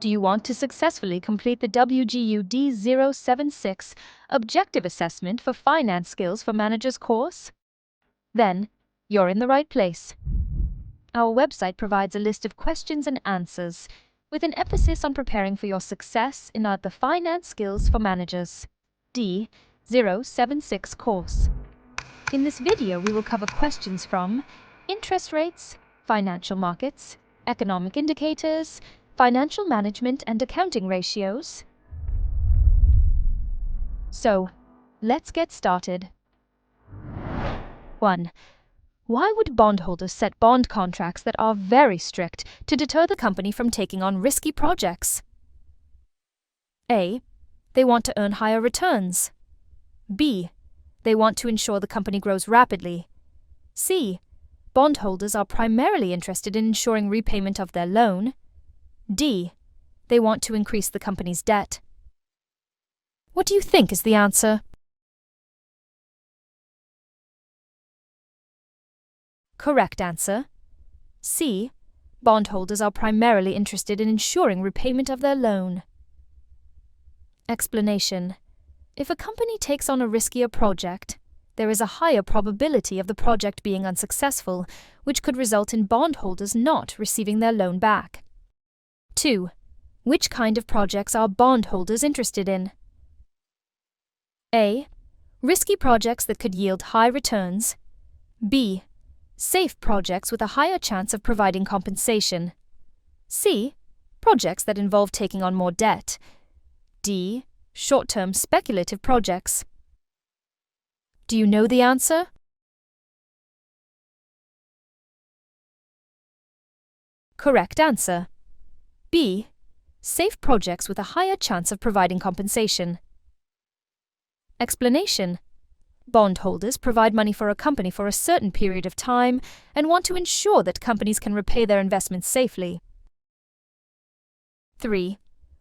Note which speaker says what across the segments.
Speaker 1: Do you want to successfully complete the WGU D076 Objective Assessment for Finance Skills for Managers course? Then, you're in the right place. Our website provides a list of questions and answers, with an emphasis on preparing for your success in the Finance Skills for Managers D076 course. In this video, we will cover questions from interest rates, financial markets, economic indicators, financial management and accounting ratios. So, let's get started. 1. Why would bondholders set bond contracts that are very strict to deter the company from taking on risky projects? A. They want to earn higher returns. B. They want to ensure the company grows rapidly. C. Bondholders are primarily interested in ensuring repayment of their loan. D. They want to increase the company's debt. What do you think is the answer? Correct answer. C. Bondholders are primarily interested in ensuring repayment of their loan. Explanation. If a company takes on a riskier project, there is a higher probability of the project being unsuccessful, which could result in bondholders not receiving their loan back. 2. Which kind of projects are bondholders interested in? A. Risky projects that could yield high returns. B. Safe projects with a higher chance of providing compensation. C. Projects that involve taking on more debt. D. Short-term speculative projects. Do you know the answer? Correct answer. B. Safe projects with a higher chance of providing compensation. Explanation. Bondholders provide money for a company for a certain period of time and want to ensure that companies can repay their investments safely. 3.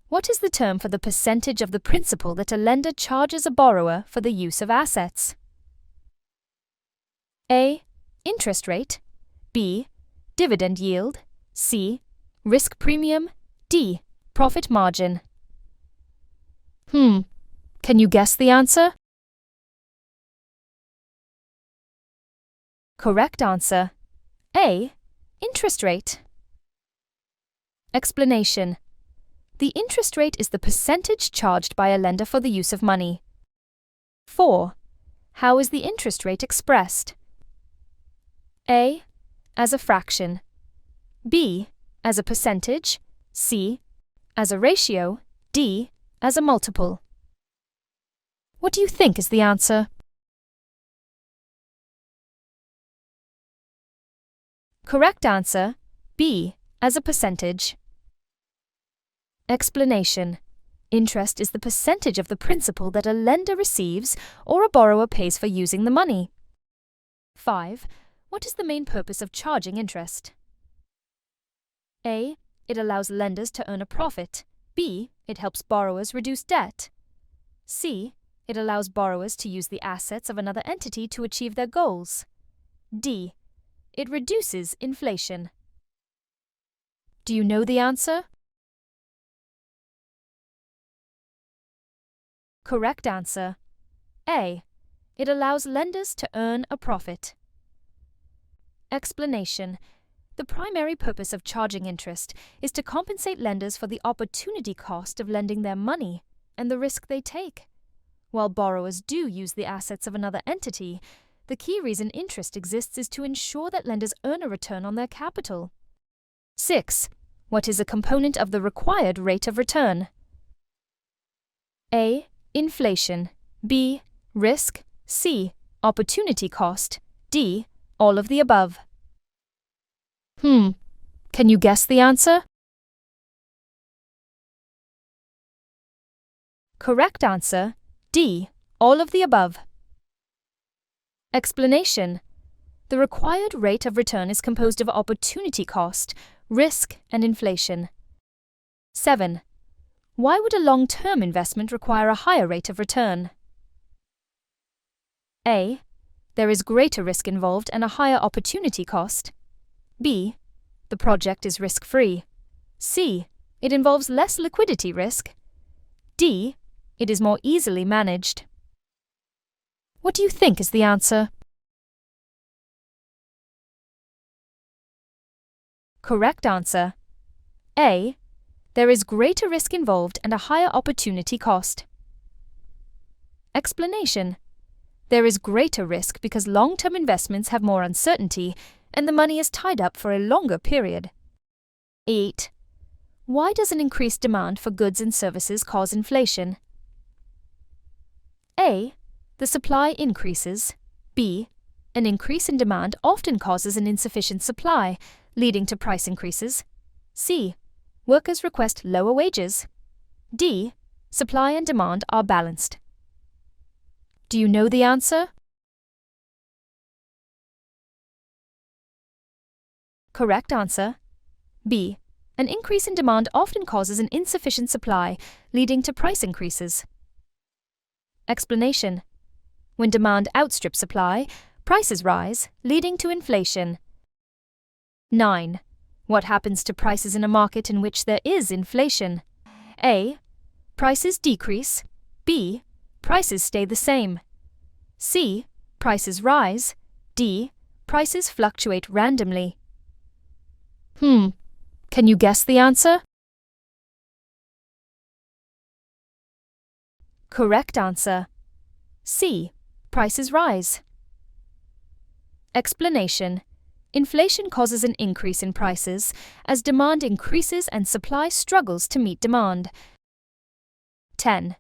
Speaker 1: What is the term for the percentage of the principal that a lender charges a borrower for the use of assets? A. Interest rate. B. Dividend yield. C. Risk premium. D. Profit margin. Can you guess the answer? Correct answer. A. Interest rate. Explanation. The interest rate is the percentage charged by a lender for the use of money. 4. How is the interest rate expressed? A. As a fraction. B. As a percentage. C. As a ratio. D. As a multiple. What do you think is the answer? Correct answer. B. As a percentage. Explanation. Interest is the percentage of the principal that a lender receives or a borrower pays for using the money. 5. What is the main purpose of charging interest? A. It allows lenders to earn a profit. B. It helps borrowers reduce debt. C. It allows borrowers to use the assets of another entity to achieve their goals. D. It reduces inflation. Do you know the answer? Correct answer. A. It allows lenders to earn a profit. Explanation. The primary purpose of charging interest is to compensate lenders for the opportunity cost of lending their money and the risk they take. While borrowers do use the assets of another entity, the key reason interest exists is to ensure that lenders earn a return on their capital. 6. What is a component of the required rate of return? A. Inflation. B. Risk. C. Opportunity cost. D. All of the above. Can you guess the answer? Correct answer. D. All of the above. Explanation. The required rate of return is composed of opportunity cost, risk, and inflation. 7. Why would a long-term investment require a higher rate of return? A. There is greater risk involved and a higher opportunity cost. B. The project is risk-free. C. It involves less liquidity risk. D. It is more easily managed. What do you think is the answer? Correct answer. A. There is greater risk involved and a higher opportunity cost. Explanation. There is greater risk because long-term investments have more uncertainty and the money is tied up for a longer period. 8. Why does an increased demand for goods and services cause inflation? A. The supply increases. B. An increase in demand often causes an insufficient supply, leading to price increases. C. Workers request lower wages. D. Supply and demand are balanced. Do you know the answer? Correct answer. B. An increase in demand often causes an insufficient supply, leading to price increases. Explanation. When demand outstrips supply, prices rise, leading to inflation. 9. What happens to prices in a market in which there is inflation? A. Prices decrease. B. Prices stay the same. C. Prices rise. D. Prices fluctuate randomly. Can you guess the answer? Correct answer. C. Prices rise. Explanation. Inflation causes an increase in prices as demand increases and supply struggles to meet demand. 10.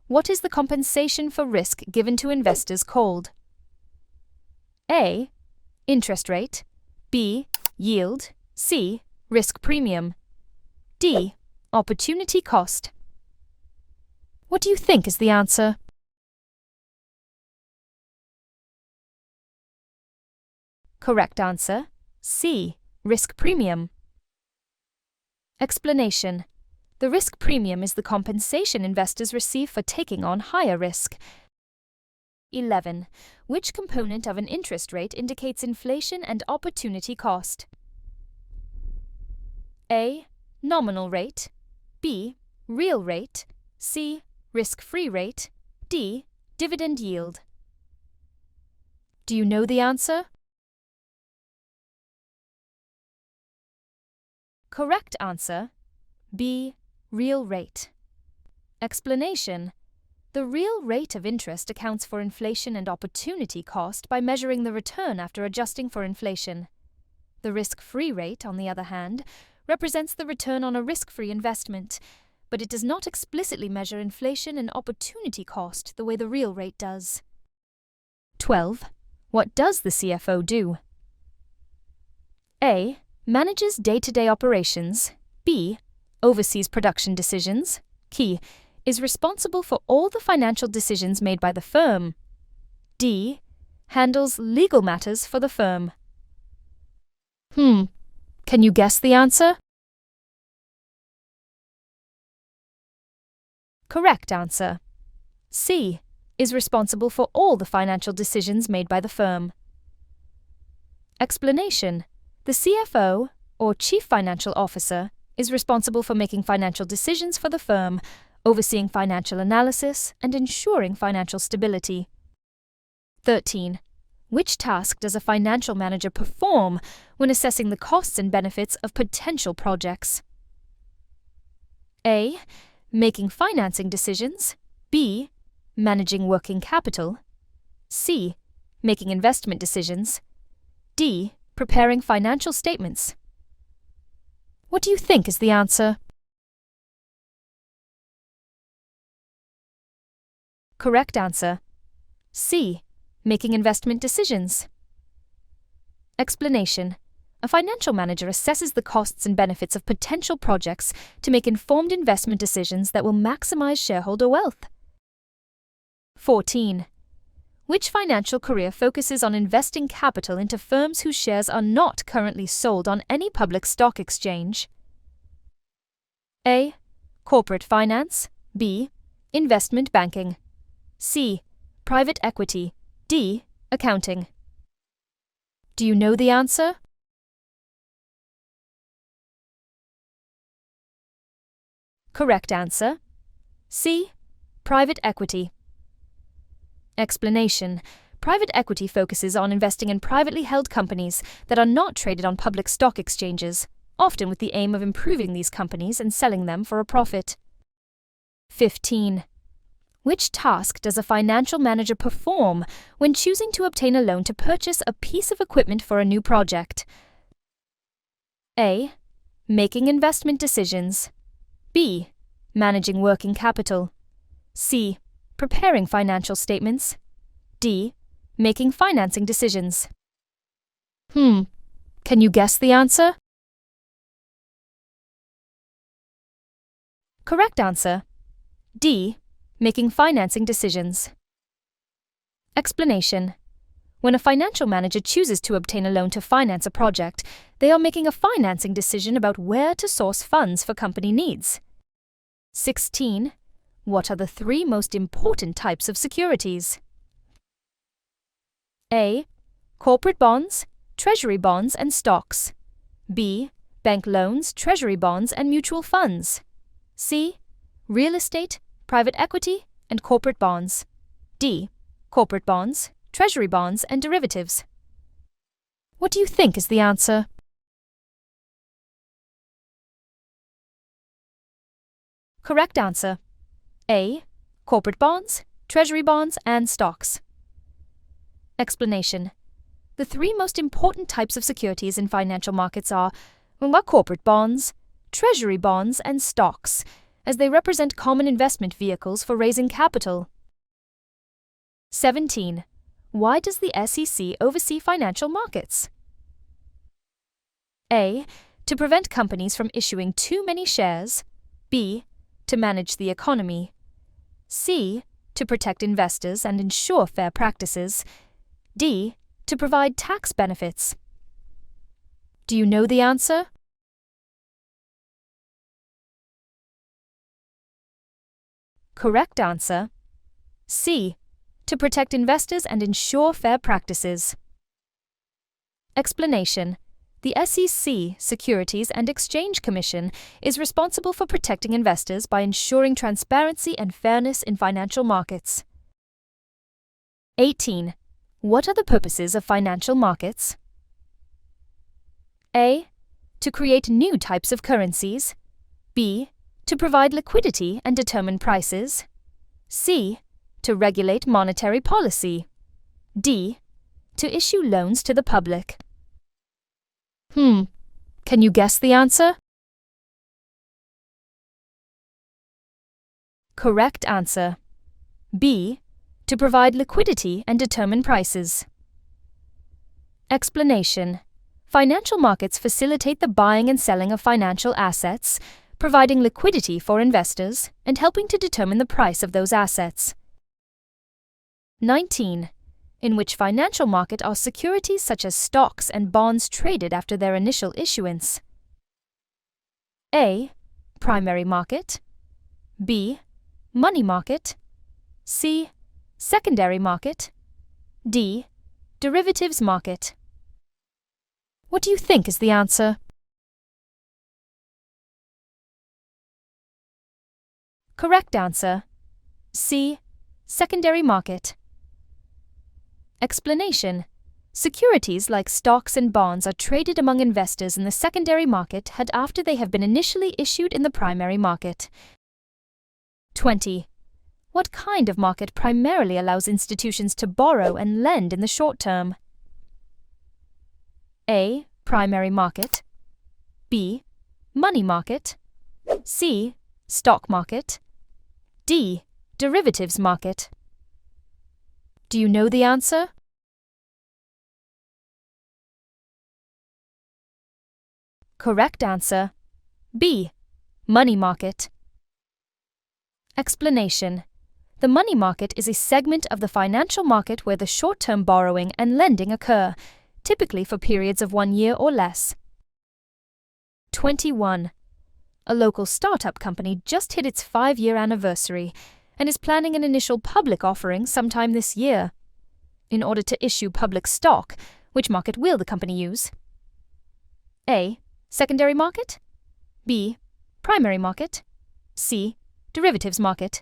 Speaker 1: What is the compensation for risk given to investors called? A. Interest rate. B. Yield. C. Risk premium. D. Opportunity cost. What do you think is the answer? Correct answer. C. Risk premium. Explanation. The risk premium is the compensation investors receive for taking on higher risk. 11. Which component of an interest rate indicates inflation and opportunity cost? A. Nominal rate. B. Real rate. C. Risk-free rate. D. Dividend yield. Do you know the answer? Correct answer. B. Real rate. Explanation. The real rate of interest accounts for inflation and opportunity cost by measuring the return after adjusting for inflation. The risk-free rate, on the other hand, represents the return on a risk-free investment, but it does not explicitly measure inflation and opportunity cost the way the real rate does. 12. What does the CFO do? A. Manages day-to-day operations. B. Oversees production decisions. C. Is responsible for all the financial decisions made by the firm. D. Handles legal matters for the firm. Can you guess the answer? Correct answer. C. Is responsible for all the financial decisions made by the firm. Explanation. The CFO, or Chief Financial Officer, is responsible for making financial decisions for the firm, overseeing financial analysis, and ensuring financial stability. 13. Which task does a financial manager perform when assessing the costs and benefits of potential projects? A. Making financing decisions. B. Managing working capital. C. Making investment decisions. D. Preparing financial statements. What do you think is the answer? Correct answer. C. Making investment decisions. Explanation. A financial manager assesses the costs and benefits of potential projects to make informed investment decisions that will maximize shareholder wealth. 14. Which financial career focuses on investing capital into firms whose shares are not currently sold on any public stock exchange? A. Corporate finance. B. Investment banking. C. Private equity. D. Accounting. Do you know the answer? Correct answer. C. Private equity. Explanation. Private equity focuses on investing in privately held companies that are not traded on public stock exchanges, often with the aim of improving these companies and selling them for a profit. 15. Which task does a financial manager perform when choosing to obtain a loan to purchase a piece of equipment for a new project? A. Making investment decisions. B. Managing working capital. C. Preparing financial statements. D. Making financing decisions. Can you guess the answer? Correct answer. D. Making financing decisions. Explanation. When a financial manager chooses to obtain a loan to finance a project, they are making a financing decision about where to source funds for company needs. 16. What are the three most important types of securities? A. Corporate bonds, treasury bonds, and stocks. B. Bank loans, treasury bonds, and mutual funds. C. Real estate, private equity, and corporate bonds. D. Corporate bonds, treasury bonds, and derivatives. What do you think is the answer? Correct answer. A. Corporate bonds, treasury bonds, and stocks. Explanation. The three most important types of securities in financial markets are corporate bonds, treasury bonds, and stocks, as they represent common investment vehicles for raising capital. 17. Why does the SEC oversee financial markets? A. To prevent companies from issuing too many shares. B. To manage the economy. C. To protect investors and ensure fair practices. D. To provide tax benefits. Do you know the answer? Correct answer. C. To protect investors and ensure fair practices. Explanation. The SEC, Securities and Exchange Commission, is responsible for protecting investors by ensuring transparency and fairness in financial markets. 18. What are the purposes of financial markets? A. To create new types of currencies. B. To provide liquidity and determine prices. C. To regulate monetary policy. D. To issue loans to the public. Can you guess the answer? Correct answer. B. To provide liquidity and determine prices. Explanation. Financial markets facilitate the buying and selling of financial assets, providing liquidity for investors and helping to determine the price of those assets. 19. In which financial market are securities such as stocks and bonds traded after their initial issuance? A. Primary market. B. Money market. C. Secondary market. D. Derivatives market. What do you think is the answer? Correct answer. C. Secondary market. Explanation. Securities like stocks and bonds are traded among investors in the secondary market after they have been initially issued in the primary market. 20. What kind of market primarily allows institutions to borrow and lend in the short term? A. Primary market. B. Money market. C. Stock market. D. Derivatives market. Do you know the answer? Correct answer. B. Money market. Explanation. The money market is a segment of the financial market where the short-term borrowing and lending occur, typically for periods of 1 year or less. 21. A local startup company just hit its 5-year anniversary and is planning an initial public offering sometime this year. In order to issue public stock, which market will the company use? A. Secondary market. B. Primary market. C. Derivatives market.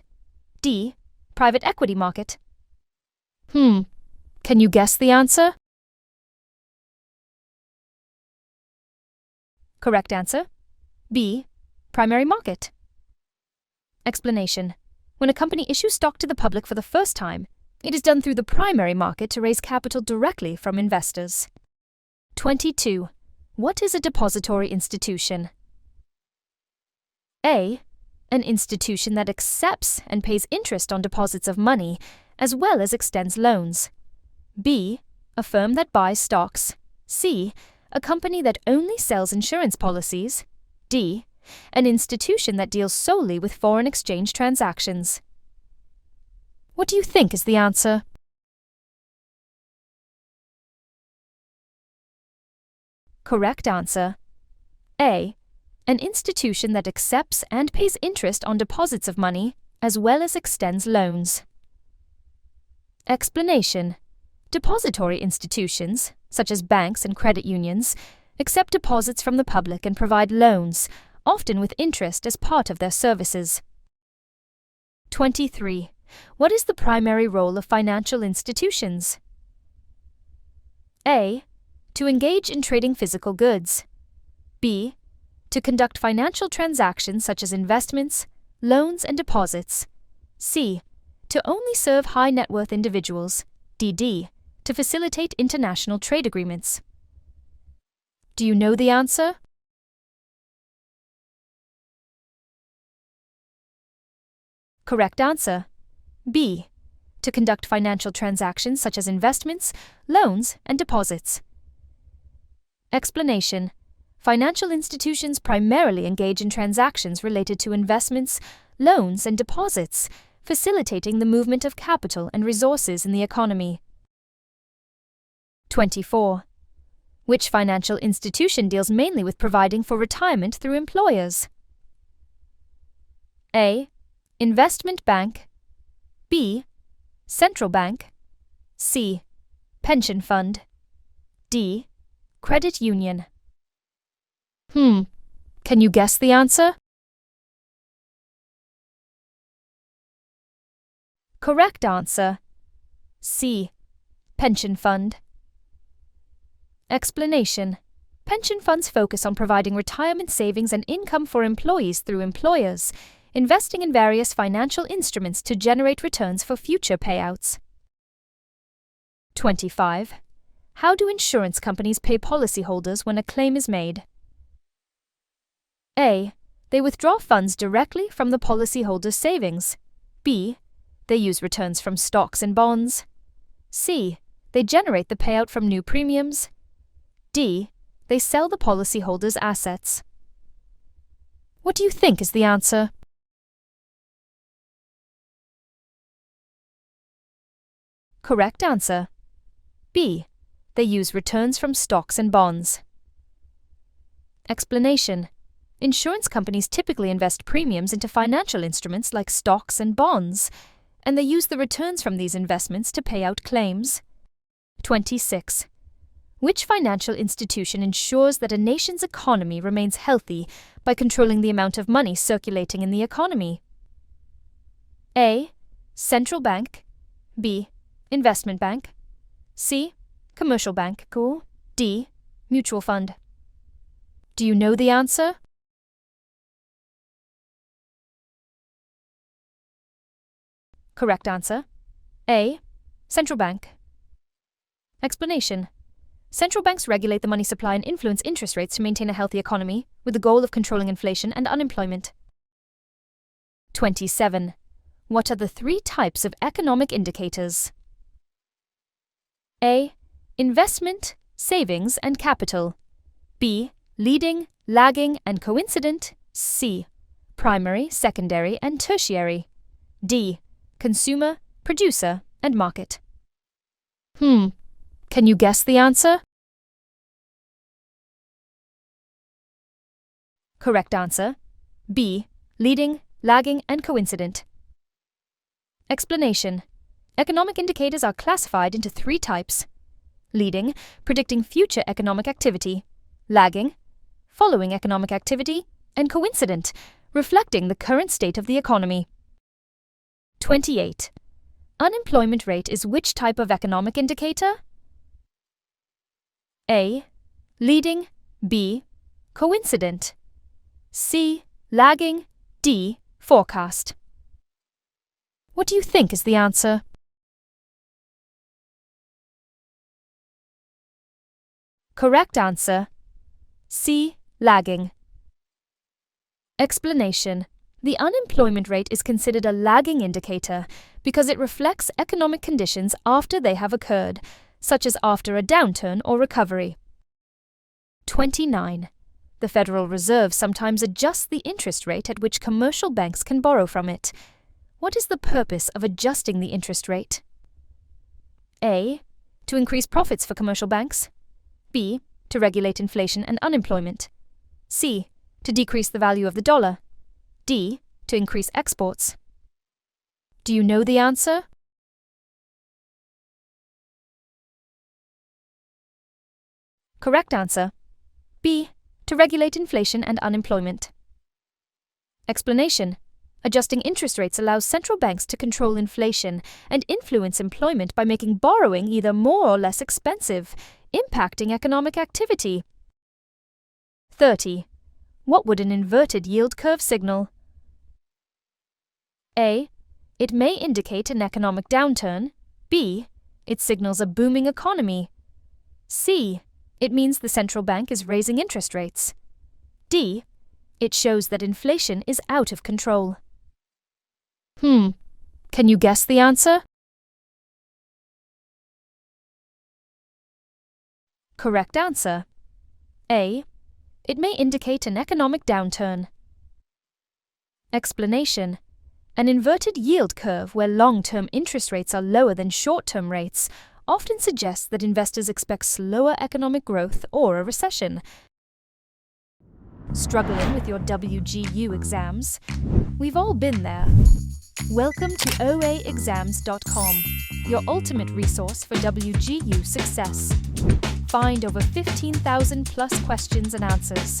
Speaker 1: D. Private equity market. Can you guess the answer? Correct answer. B. Primary market. Explanation. When a company issues stock to the public for the first time, it is done through the primary market to raise capital directly from investors. 22. What is a depository institution? A. An institution that accepts and pays interest on deposits of money, as well as extends loans. B. A firm that buys stocks. C. A company that only sells insurance policies. D. An institution that deals solely with foreign exchange transactions. What do you think is the answer? Correct answer. A. An institution that accepts and pays interest on deposits of money, as well as extends loans. Explanation. Depository institutions, such as banks and credit unions, accept deposits from the public and provide loans, often with interest as part of their services. 23. What is the primary role of financial institutions? A. To engage in trading physical goods. B. To conduct financial transactions such as investments, loans, and deposits. C. To only serve high net worth individuals. D. To facilitate international trade agreements. Do you know the answer? Correct answer. B. To conduct financial transactions such as investments, loans, and deposits. Explanation. Financial institutions primarily engage in transactions related to investments, loans, and deposits, facilitating the movement of capital and resources in the economy. 24. Which financial institution deals mainly with providing for retirement through employers? A. Investment bank. B. Central bank. C. Pension fund. D. Credit union. Can you guess the answer? Correct answer. C. Pension fund. Explanation. Pension funds focus on providing retirement savings and income for employees through employers, investing in various financial instruments to generate returns for future payouts. 25. How do insurance companies pay policyholders when a claim is made? A. They withdraw funds directly from the policyholder's savings. B. They use returns from stocks and bonds. C. They generate the payout from new premiums. D. They sell the policyholder's assets. What do you think is the answer? Correct answer. B. They use returns from stocks and bonds. Explanation. Insurance companies typically invest premiums into financial instruments like stocks and bonds, and they use the returns from these investments to pay out claims. 26. Which financial institution ensures that a nation's economy remains healthy by controlling the amount of money circulating in the economy? A. Central bank. B. Investment bank. C. Commercial bank. D. Mutual fund. Do you know the answer? Correct answer. A. Central bank. Explanation. Central banks regulate the money supply and influence interest rates to maintain a healthy economy, with the goal of controlling inflation and unemployment. 27. What are the 3 types of economic indicators? A. Investment, savings, and capital. B. Leading, lagging, and coincident. C. Primary, secondary, and tertiary. D. Consumer, producer, and market. Can you guess the answer? Correct answer. B. Leading, lagging, and coincident. Explanation. Economic indicators are classified into 3 types. Leading, predicting future economic activity. Lagging, following economic activity. And coincident, reflecting the current state of the economy. 28. Unemployment rate is which type of economic indicator? A. Leading, B. Coincident, C. Lagging, D. Forecast. What do you think is the answer? Correct answer, C. Lagging. Explanation. The unemployment rate is considered a lagging indicator because it reflects economic conditions after they have occurred, such as after a downturn or recovery. 29. The Federal Reserve sometimes adjusts the interest rate at which commercial banks can borrow from it. What is the purpose of adjusting the interest rate? A. To increase profits for commercial banks. B. To regulate inflation and unemployment. C. To decrease the value of the dollar. D. To increase exports. Do you know the answer? Correct answer, B. To regulate inflation and unemployment. Explanation. Adjusting interest rates allows central banks to control inflation and influence employment by making borrowing either more or less expensive, impacting economic activity. 30. What would an inverted yield curve signal? A. It may indicate an economic downturn. B. It signals a booming economy. C. It means the central bank is raising interest rates. D. It shows that inflation is out of control. Can you guess the answer? Correct answer, A. It may indicate an economic downturn. Explanation. An inverted yield curve where long-term interest rates are lower than short-term rates often suggests that investors expect slower economic growth or a recession. Struggling with your WGU exams? We've all been there. Welcome to OAExams.com, your ultimate resource for WGU success. Find over 15,000 plus questions and answers.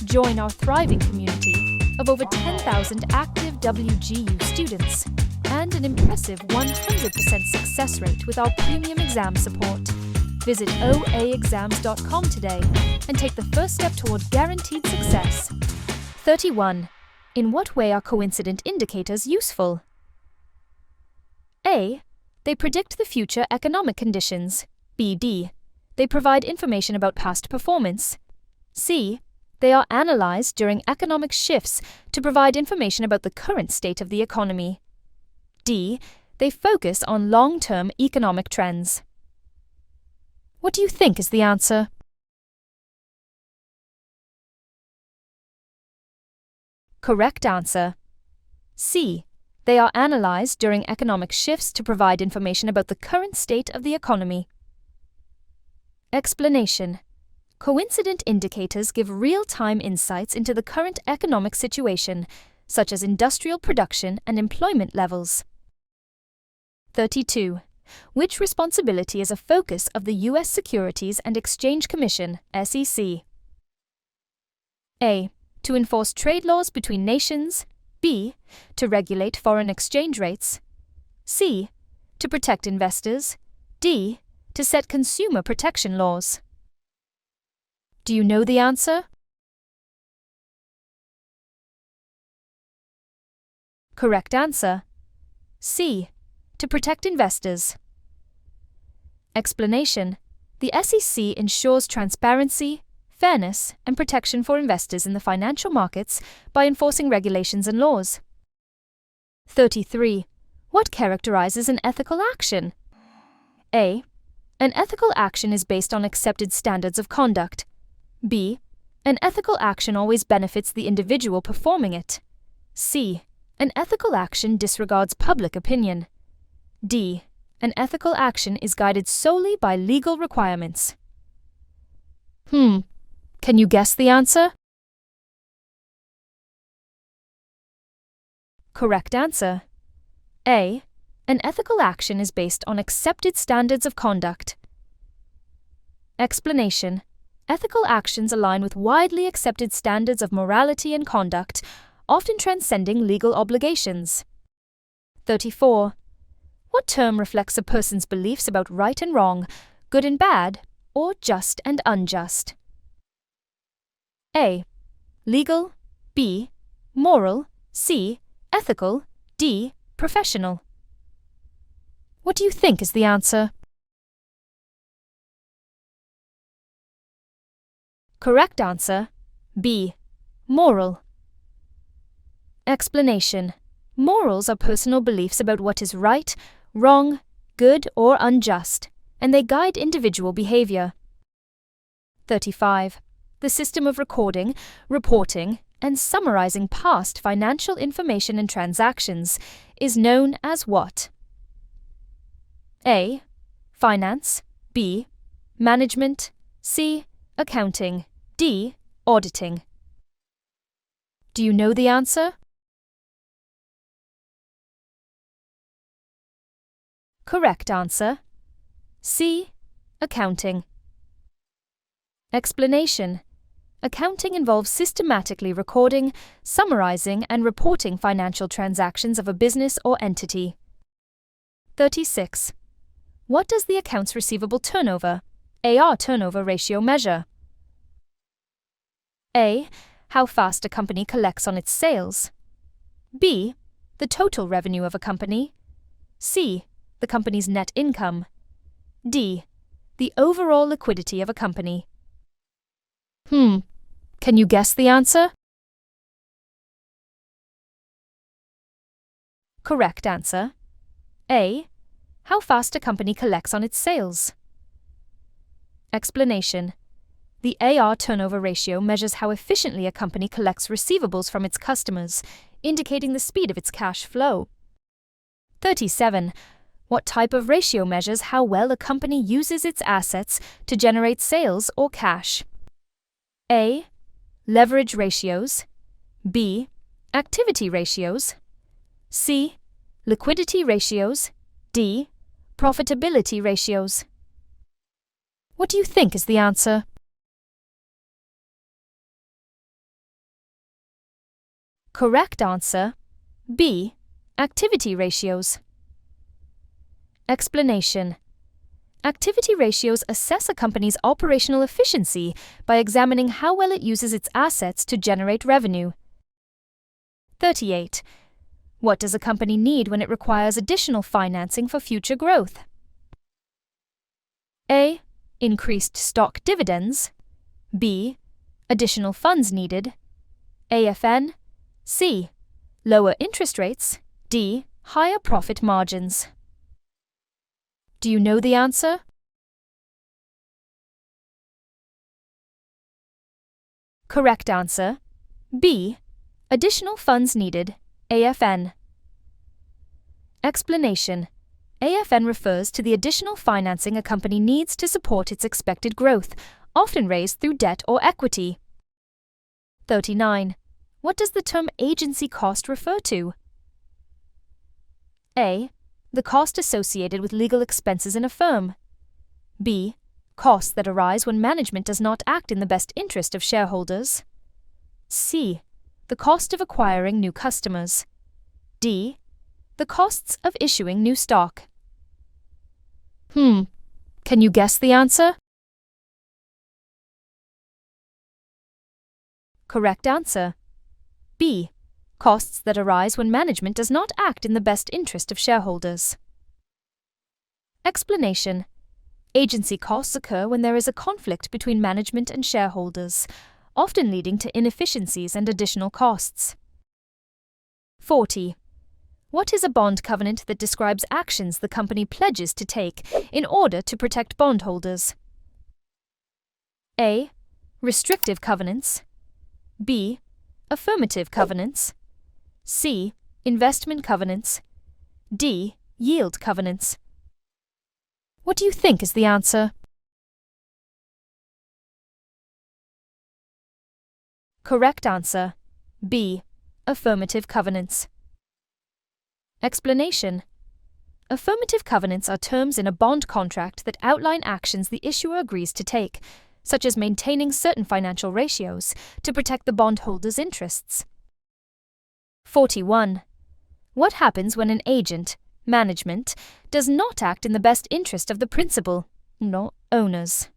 Speaker 1: Join our thriving community of over 10,000 active WGU students and an impressive 100% success rate with our premium exam support. Visit OAExams.com today and take the first step toward guaranteed success. 31. In what way are coincident indicators useful? A. They predict the future economic conditions. B. They provide information about past performance. C. They are analyzed during economic shifts to provide information about the current state of the economy. D. They focus on long-term economic trends. What do you think is the answer? Correct answer, C. They are analyzed during economic shifts to provide information about the current state of the economy. Explanation. Coincident indicators give real-time insights into the current economic situation, such as industrial production and employment levels. 32. Which responsibility is a focus of the U.S. Securities and Exchange Commission, SEC? A. To enforce trade laws between nations. B. To regulate foreign exchange rates. C. To protect investors. D. To set consumer protection laws. Do you know the answer? Correct answer, C. To protect investors. Explanation. The SEC ensures transparency, fairness, and protection for investors in the financial markets by enforcing regulations and laws. 33. What characterizes an ethical action? A. An ethical action is based on accepted standards of conduct. B. An ethical action always benefits the individual performing it. C. An ethical action disregards public opinion. D. An ethical action is guided solely by legal requirements. Can you guess the answer? Correct answer. A. An ethical action is based on accepted standards of conduct. Explanation. Ethical actions align with widely accepted standards of morality and conduct, often transcending legal obligations. 34. What term reflects a person's beliefs about right and wrong, good and bad, or just and unjust? A. Legal. B. Moral. C. Ethical. D. Professional. What do you think is the answer? Correct answer, B. Moral. Explanation. Morals are personal beliefs about what is right, wrong, good, or unjust, and they guide individual behavior. 35. The system of recording, reporting, and summarizing past financial information and transactions is known as what? A. Finance. B. Management. C. Accounting. D. Auditing. Do you know the answer? Correct answer, C. Accounting. Explanation. Accounting involves systematically recording, summarizing, and reporting financial transactions of a business or entity. 36. What does the accounts receivable turnover, AR turnover ratio measure? A. How fast a company collects on its sales. B. The total revenue of a company. C. The company's net income. D. The overall liquidity of a company. Can you guess the answer? Correct answer. A. How fast a company collects on its sales. Explanation. The AR turnover ratio measures how efficiently a company collects receivables from its customers, indicating the speed of its cash flow. 37. What type of ratio measures how well a company uses its assets to generate sales or cash? A. Leverage ratios. B. Activity ratios. C. Liquidity ratios. D. Profitability ratios. What do you think is the answer? Correct answer, B. Activity ratios. Explanation. Activity ratios assess a company's operational efficiency by examining how well it uses its assets to generate revenue. 38. What does a company need when it requires additional financing for future growth? A. Increased stock dividends. B. Additional funds needed. AFN. C. Lower interest rates. D. Higher profit margins. Do you know the answer? Correct answer, B. Additional funds needed, AFN. Explanation. AFN refers to the additional financing a company needs to support its expected growth, often raised through debt or equity. 39. What does the term agency cost refer to? A. The cost associated with legal expenses in a firm. B. Costs that arise when management does not act in the best interest of shareholders. C. The cost of acquiring new customers. D. The costs of issuing new stock. Can you guess the answer? Correct answer. B. Costs that arise when management does not act in the best interest of shareholders. Explanation. Agency costs occur when there is a conflict between management and shareholders, often leading to inefficiencies and additional costs. 40. What is a bond covenant that describes actions the company pledges to take in order to protect bondholders? A. Restrictive covenants. B. Affirmative covenants. C. Investment covenants. D. Yield covenants. What do you think is the answer? Correct answer, B. Affirmative covenants. Explanation. Affirmative covenants are terms in a bond contract that outline actions the issuer agrees to take, such as maintaining certain financial ratios to protect the bondholder's interests. 41. What happens when an agent, management, does not act in the best interest of the principal, not owners?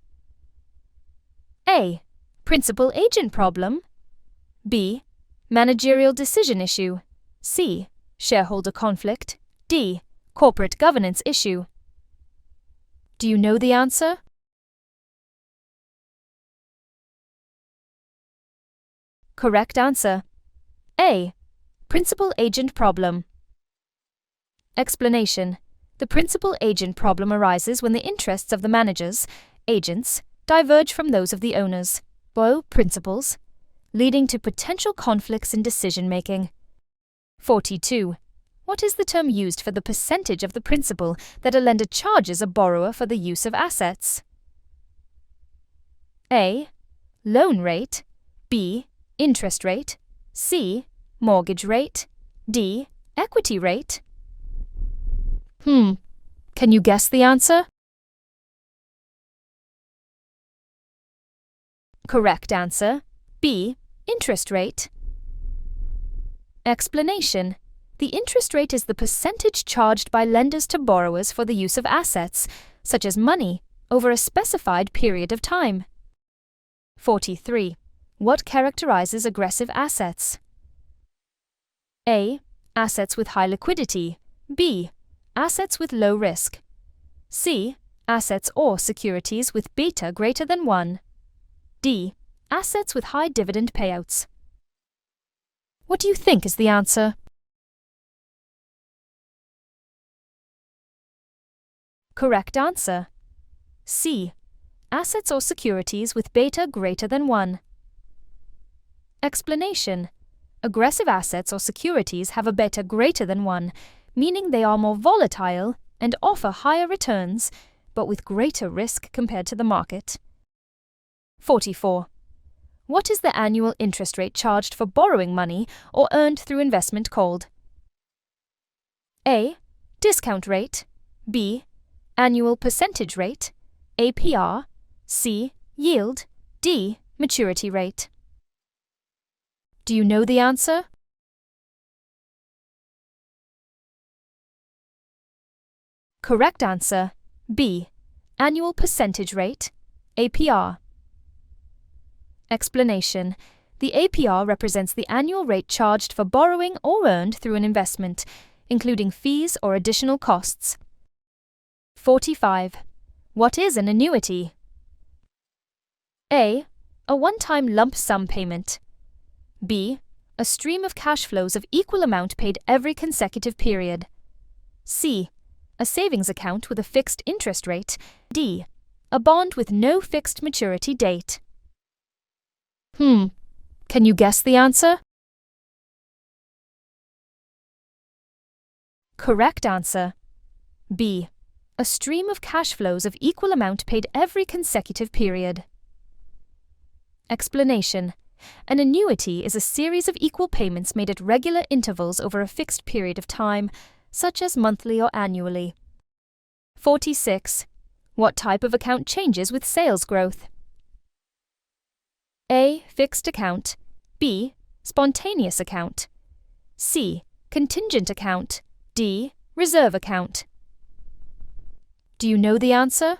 Speaker 1: A. Principal-agent problem. B. Managerial decision issue. C. Shareholder conflict. D. Corporate governance issue. Do you know the answer? Correct answer. A. Principal-agent problem. Explanation. The principal-agent problem arises when the interests of the managers, agents, diverge from those of the owners, principals, leading to potential conflicts in decision-making. 42. What is the term used for the percentage of the principal that a lender charges a borrower for the use of assets? A. Loan rate. B. Interest rate. C. Mortgage rate. D. Equity rate. Can you guess the answer? Correct answer. B. Interest rate. Explanation. The interest rate is the percentage charged by lenders to borrowers for the use of assets, such as money, over a specified period of time. 43. What characterizes aggressive assets? A. Assets with high liquidity. B. Assets with low risk. C. Assets or securities with beta greater than 1. D. Assets with high dividend payouts. What do you think is the answer? Correct answer. C. Assets or securities with beta greater than 1. Explanation. Aggressive assets or securities have a beta greater than 1, meaning they are more volatile and offer higher returns, but with greater risk compared to the market. 44. What is the annual interest rate charged for borrowing money or earned through investment called? A. Discount rate. B. Annual percentage rate. APR. C. Yield. D. Maturity rate. Do you know the answer? Correct answer. B. Annual percentage rate. APR. Explanation. The APR represents the annual rate charged for borrowing or earned through an investment, including fees or additional costs. 45. What is an annuity? A. A one-time lump sum payment. B. A stream of cash flows of equal amount paid every consecutive period. C. A savings account with a fixed interest rate. D. A bond with no fixed maturity date. Can you guess the answer? Correct answer. B. A stream of cash flows of equal amount paid every consecutive period. Explanation. An annuity is a series of equal payments made at regular intervals over a fixed period of time, such as monthly or annually. 46. What type of account changes with sales growth? A. Fixed account. B. Spontaneous account. C. Contingent account. D. Reserve account. Do you know the answer?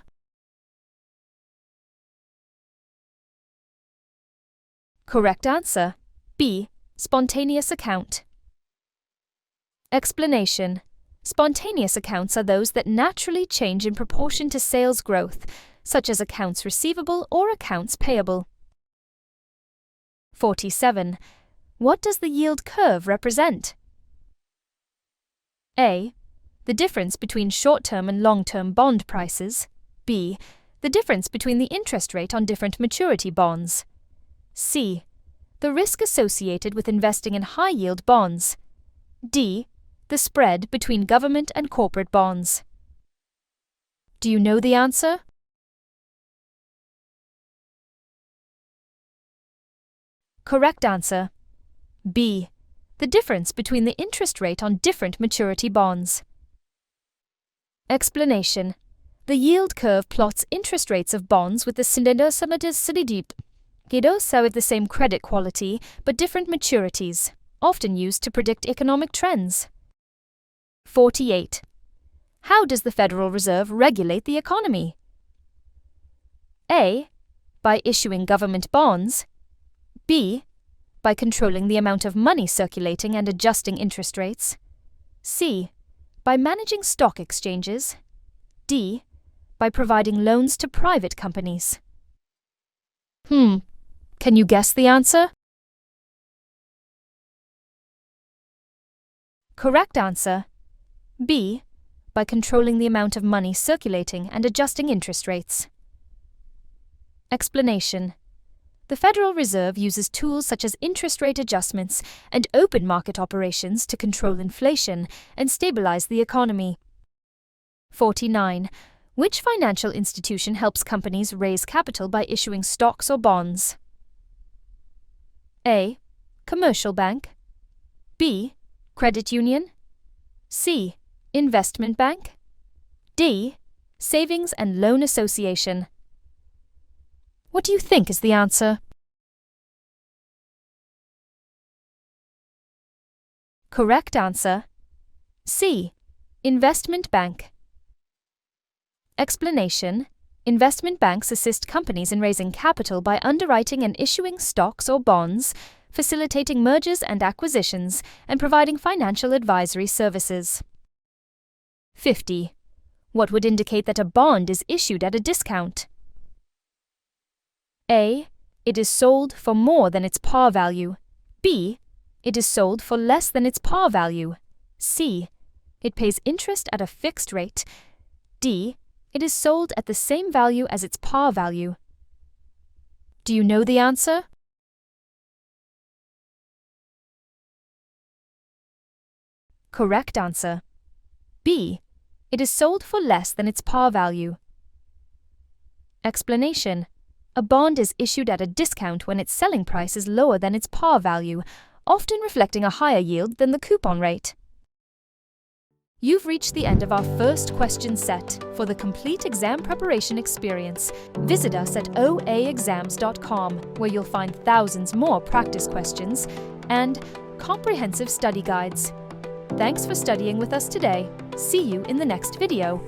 Speaker 1: Correct answer. B. Spontaneous account. Explanation. Spontaneous accounts are those that naturally change in proportion to sales growth, such as accounts receivable or accounts payable. 47. What does the yield curve represent? A. The difference between short-term and long-term bond prices. B. The difference between the interest rate on different maturity bonds. C. The risk associated with investing in high-yield bonds. D. The spread between government and corporate bonds. Do you know the answer? Correct answer. B. The difference between the interest rate on different maturity bonds. Explanation. The yield curve plots interest rates of bonds with the 𝗬𝗪𝗪𝗪𝗪𝗪𝗪𝗪𝗪𝗪𝗪𝗪𝗪 with the same credit quality but different maturities, often used to predict economic trends. 48. How does the Federal Reserve regulate the economy? A. By issuing government bonds. B. By controlling the amount of money circulating and adjusting interest rates. C. By managing stock exchanges. D. By providing loans to private companies. Can you guess the answer? Correct answer. B. By controlling the amount of money circulating and adjusting interest rates. Explanation. The Federal Reserve uses tools such as interest rate adjustments and open market operations to control inflation and stabilize the economy. 49. Which financial institution helps companies raise capital by issuing stocks or bonds? A. Commercial bank. B. Credit union. C. Investment bank. D. Savings and loan association. What do you think is the answer? Correct answer. C. Investment bank. Explanation. Investment banks assist companies in raising capital by underwriting and issuing stocks or bonds, facilitating mergers and acquisitions, and providing financial advisory services. 50. What would indicate that a bond is issued at a discount? A. It is sold for more than its par value. B. It is sold for less than its par value. C. It pays interest at a fixed rate. D. It is sold at the same value as its par value. Do you know the answer? Correct answer. B. It is sold for less than its par value. Explanation. A bond is issued at a discount when its selling price is lower than its par value, often reflecting a higher yield than the coupon rate. You've reached the end of our first question set. For the complete exam preparation experience, visit us at OAExams.com, where you'll find thousands more practice questions and comprehensive study guides. Thanks for studying with us today. See you in the next video.